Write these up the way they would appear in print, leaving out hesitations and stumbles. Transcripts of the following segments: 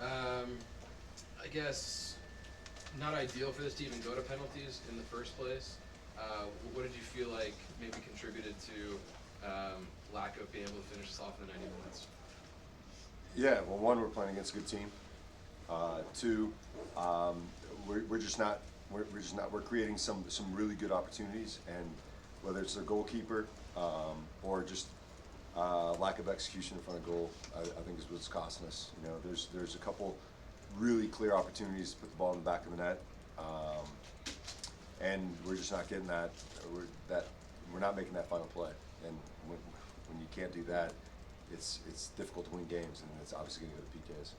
I guess not ideal for this to even go to penalties in the first place. What did you feel like maybe contributed to lack of being able to finish this off in the 90 minutes? Yeah, well, one, we're playing against a good team. Two, we're just not we're creating some really good opportunities, and whether it's their goalkeeper or just lack of execution in front of goal, I think is what's costing us. You know, there's a couple really clear opportunities to put the ball in the back of the net, and we're just not getting that. We're not making that final play, and when you can't do that, it's difficult to win games, and it's obviously going to go to PKs.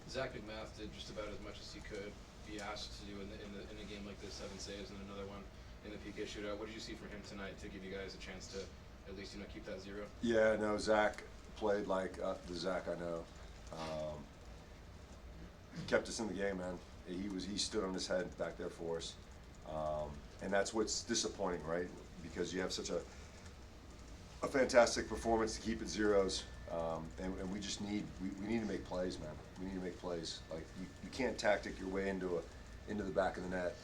Zach McMath did just about as much as he could be asked to do in a game like this, 7 saves and another one in the PK shootout. What did you see from him tonight to give you guys a chance to at least keep that 0? Yeah, no, Zach played like the Zach I know. Kept us in the game, man. He stood on his head back there for us, and that's what's disappointing, right? Because you have such a fantastic performance to keep it zeros, and we just need to make plays, man. We need to make plays. Like you can't tactic your way into the back of the net.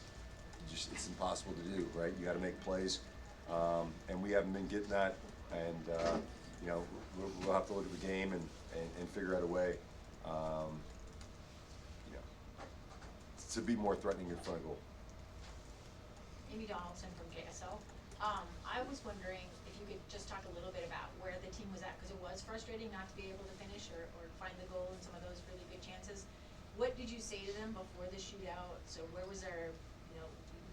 It's impossible to do, right? You got to make plays, and we haven't been getting that. And we'll have to look at the game and figure out a way, to be more threatening in front of goal. Amy Donaldson from KSL. I was wondering if you could just talk a little bit about where the team was at, because it was frustrating not to be able to finish or find the goal in some of those really good chances. What did you say to them before the shootout? So where was their,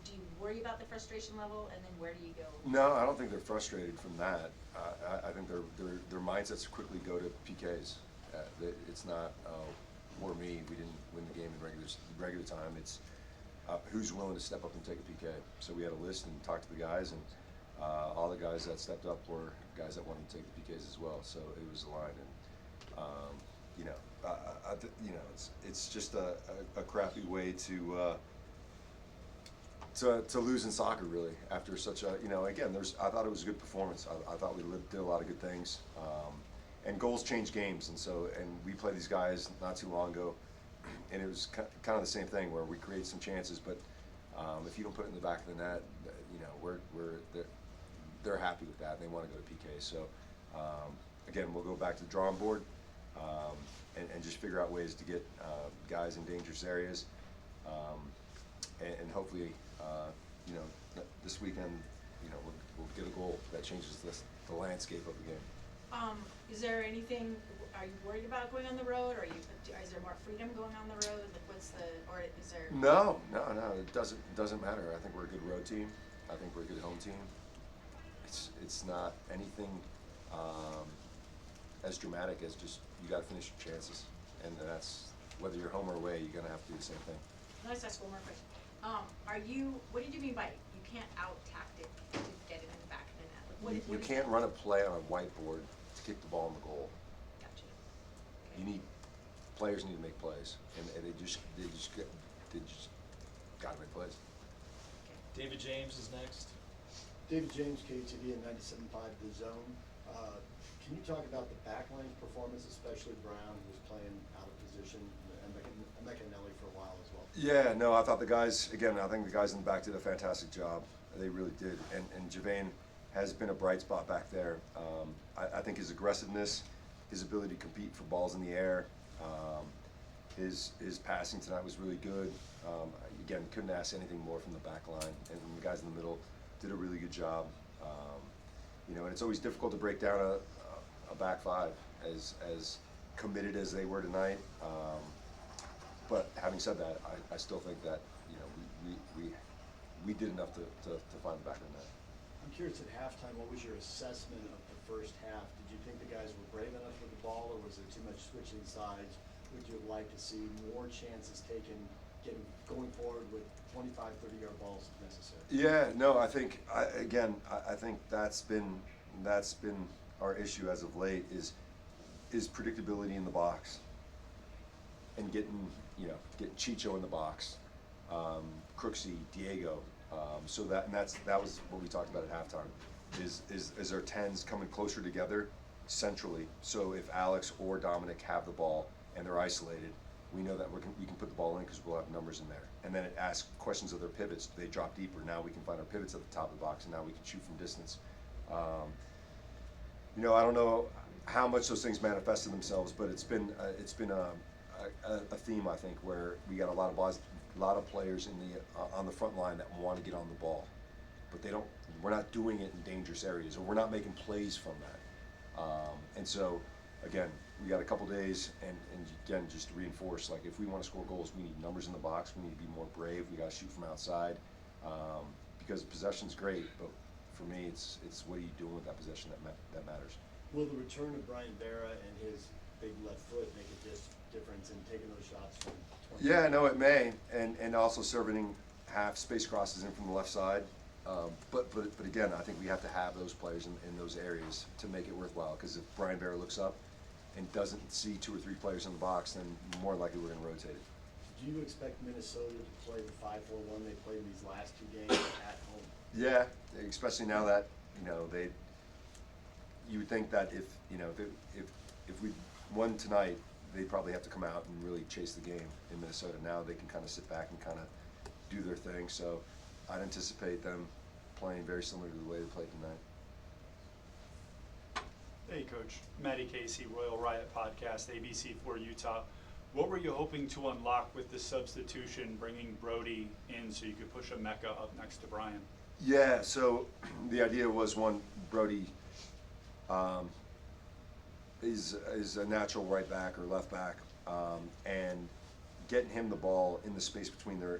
do you worry about the frustration level, and then where do you go? No, I don't think they're frustrated from that. I think their mindsets quickly go to PKs. It's not, or me, we didn't win the game in regular time. It's who's willing to step up and take a PK. So we had a list and talked to the guys, and all the guys that stepped up were guys that wanted to take the PKs as well. So it was aligned, and it's just a crappy way to lose in soccer, really, after such a, again, I thought it was a good performance. I thought we did a lot of good things. And goals change games, and we played these guys not too long ago, and it was kind of the same thing where we create some chances, but if you don't put it in the back of the net, they're happy with that, and they want to go to PK. So again, we'll go back to the drawing board and just figure out ways to get guys in dangerous areas, and hopefully, this weekend, we'll get a goal that changes the landscape of the game. Is there anything? Are you worried about going on the road, or is there more freedom going on the road? Like, or is there? No. It doesn't matter. I think we're a good road team. I think we're a good home team. It's not anything as dramatic as just you got to finish your chances, and that's whether you're home or away. You're gonna have to do the same thing. Let's ask one more question. What did you mean by you can't out tactic to get it in the back of the net? Like, You can't run a play on a whiteboard to kick the ball in the goal. Gotcha. Okay. Players need to make plays, and they just got to make plays. Okay. David James is next. David James, KTV at 97.5 The Zone. Can you talk about the backline performance, especially Brown, who was playing out of position, and Meccanelli for a while as well? Yeah, no, I thought the guys, again, I think the guys in the back did a fantastic job. They really did, and Javain has been a bright spot back there. I think his aggressiveness, his ability to compete for balls in the air, his passing tonight was really good. Again, couldn't ask anything more from the back line, and the guys in the middle did a really good job. And it's always difficult to break down a back five as committed as they were tonight. But having said that, I still think that we did enough to find the back of the net. I'm curious, at halftime, what was your assessment of the first half? Did you think the guys were brave enough with the ball, or was there too much switching sides? Would you have liked to see more chances taken, going forward with 25, 30-yard balls if necessary? Yeah, no, I think that's been our issue as of late is predictability in the box, and getting Chicho in the box, Crooksy, Diego. So that was what we talked about at halftime. Is our tens coming closer together centrally? So if Alex or Dominic have the ball and they're isolated, we know that we can put the ball in because we'll have numbers in there. And then it asks questions of their pivots. Do they drop deeper? Now we can find our pivots at the top of the box, and now we can shoot from distance. You know, I don't know how much those things manifested themselves, but it's been a theme, I think, where we got a lot of players in the on the front line that want to get on the ball, but they don't. We're not doing it in dangerous areas, or we're not making plays from that. And so, again, we got a couple days, and again, just to reinforce, like, if we want to score goals, we need numbers in the box. We need to be more brave. We got to shoot from outside, because possession's great, but for me, it's what are you doing with that possession that matters. Will the return of Brian Vera and his big left foot make a difference in taking those shots from 20? Yeah, no, it may, and also serving half space crosses in from the left side. But again, I think we have to have those players in those areas to make it worthwhile. Because if Brian Vera looks up and doesn't see 2 or 3 players in the box, then more likely we're going to rotate it. Do you expect Minnesota to play the 5-4-1 they played in these last 2 games at home? Yeah, especially now that you would think that if we won tonight, they'd probably have to come out and really chase the game in Minnesota. Now they can kind of sit back and kind of do their thing. So I'd anticipate them playing very similar to the way they played tonight. Hey, Coach. Matty Casey, Royal Riot Podcast, ABC4 Utah. What were you hoping to unlock with the substitution, bringing Brody in so you could push Emeka up next to Brian? Yeah, so the idea was, one, Brody is a natural right back or left back, and getting him the ball in the space between their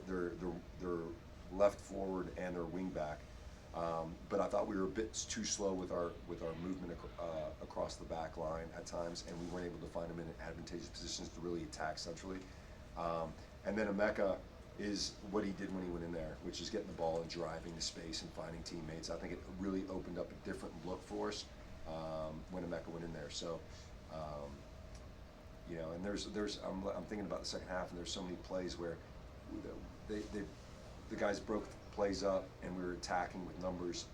left forward and their wing back. But I thought we were a bit too slow with our movement across the back line at times, and we weren't able to find him in advantageous positions to really attack centrally. And then Emeka is what he did when he went in there, which is getting the ball and driving the space and finding teammates. I think it really opened up a different look for us when Emeka went in there. So, and I'm thinking about the second half, and there's so many plays where the guys broke plays up, and we were attacking with numbers,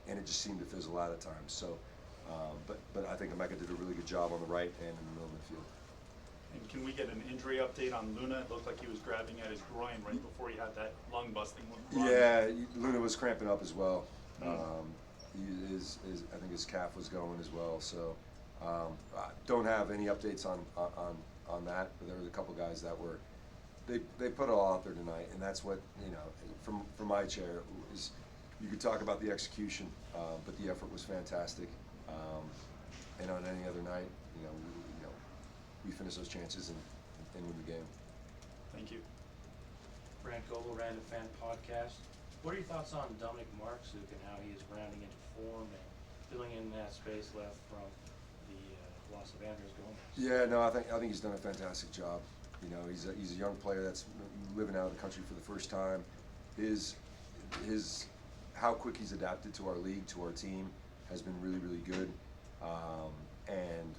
and it just seemed to fizzle out at times. So, but I think Emeka did a really good job on the right and in the middle of the field. And can we get an injury update on Luna? It looked like he was grabbing at his groin right before he had that lung-busting run. Yeah, Luna was cramping up as well. I think his calf was going as well. So I don't have any updates on that. But there were a couple guys that were they put it all out there tonight, and that's what from my chair is. You could talk about the execution, but the effort was fantastic. And on any other night, we finish those chances and win the game. Thank you. Brant Gogol, Random Fan Podcast. What are your thoughts on Dominic Marksuk and how he is rounding into form and filling in that space left from the loss of Andres Gomez? Yeah, no, I think he's done a fantastic job. He's a young player that's living out of the country for the first time. His how quick he's adapted to our league, to our team, has been really, really good. And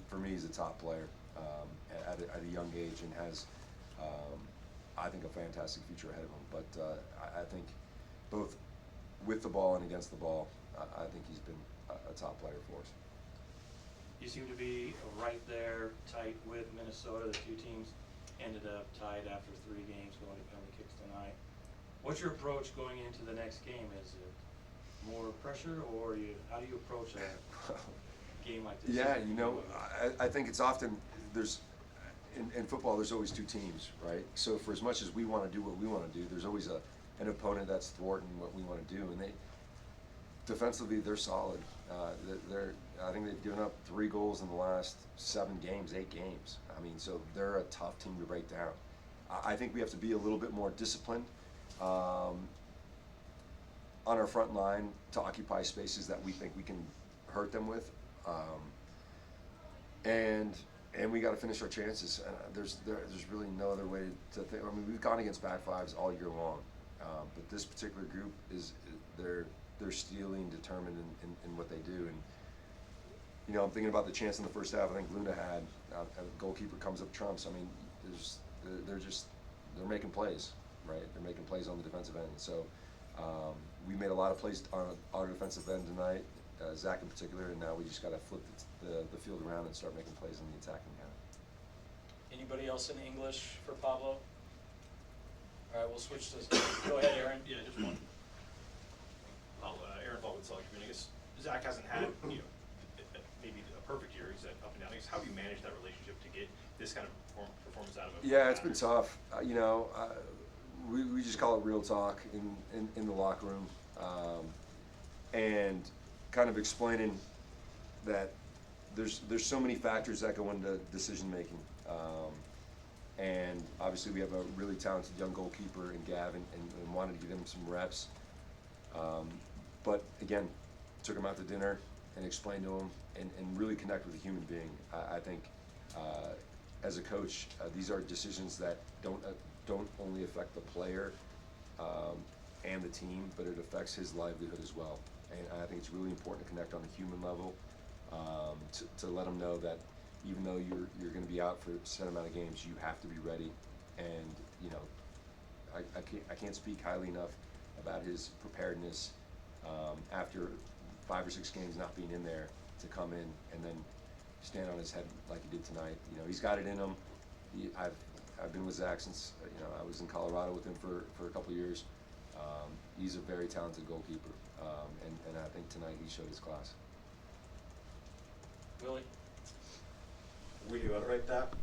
for me, he's a top player at a young age, and has, I think, a fantastic future ahead of him. But I think both with the ball and against the ball, I think he's been a top player for us. You seem to be right there, tight with Minnesota. The 2 teams ended up tied after 3 games, going to penalty kicks tonight. What's your approach going into the next game? Is it more pressure, or how do you approach a game like this? Yeah, I think it's often in football there's always 2 teams, right? So for as much as we want to do what we want to do, there's always an opponent that's thwarting what we want to do, and defensively they're solid. I think they've given up 3 goals in the last 7 games, 8 games. I mean, so they're a tough team to break down. I think we have to be a little bit more disciplined on our front line to occupy spaces that we think we can hurt them with, and we got to finish our chances. There's really no other way to think. I mean, we've gone against back fives all year long, but this particular group they're steely, determined in what they do. And I'm thinking about the chance in the first half. I think Luna had a goalkeeper comes up trumps. I mean, they're making plays, right? They're making plays on the defensive end. So we made a lot of plays on our defensive end tonight, Zach in particular, and now we just got to flip the field around and start making plays on the attacking end. Anybody else in English for Pablo? All right, we'll switch to, go ahead, Aaron. Yeah, just one. Aaron Ball with Solid Community. I guess Zach hasn't had, maybe a perfect year. He's up and down. I guess how do you manage that relationship to get this kind of performance out of him? Yeah, it's been tough. We just call it real talk in the locker room, and kind of explaining that there's so many factors that go into decision making, and obviously we have a really talented young goalkeeper in Gavin, and wanted to give him some reps. But again, took him out to dinner and explained to him and really connect with a human being. I think as a coach, these are decisions that don't only affect the player and the team, but it affects his livelihood as well. And I think it's really important to connect on a human level, to let him know that even though you're going to be out for a set amount of games, you have to be ready. And I can't speak highly enough about his preparedness after 5 or 6 games not being in there, to come in and then stand on his head like he did tonight. He's got it in him. I've been with Zach since I was in Colorado with him for a couple of years. He's a very talented goalkeeper, and I think tonight he showed his class. Willie? We do it right that.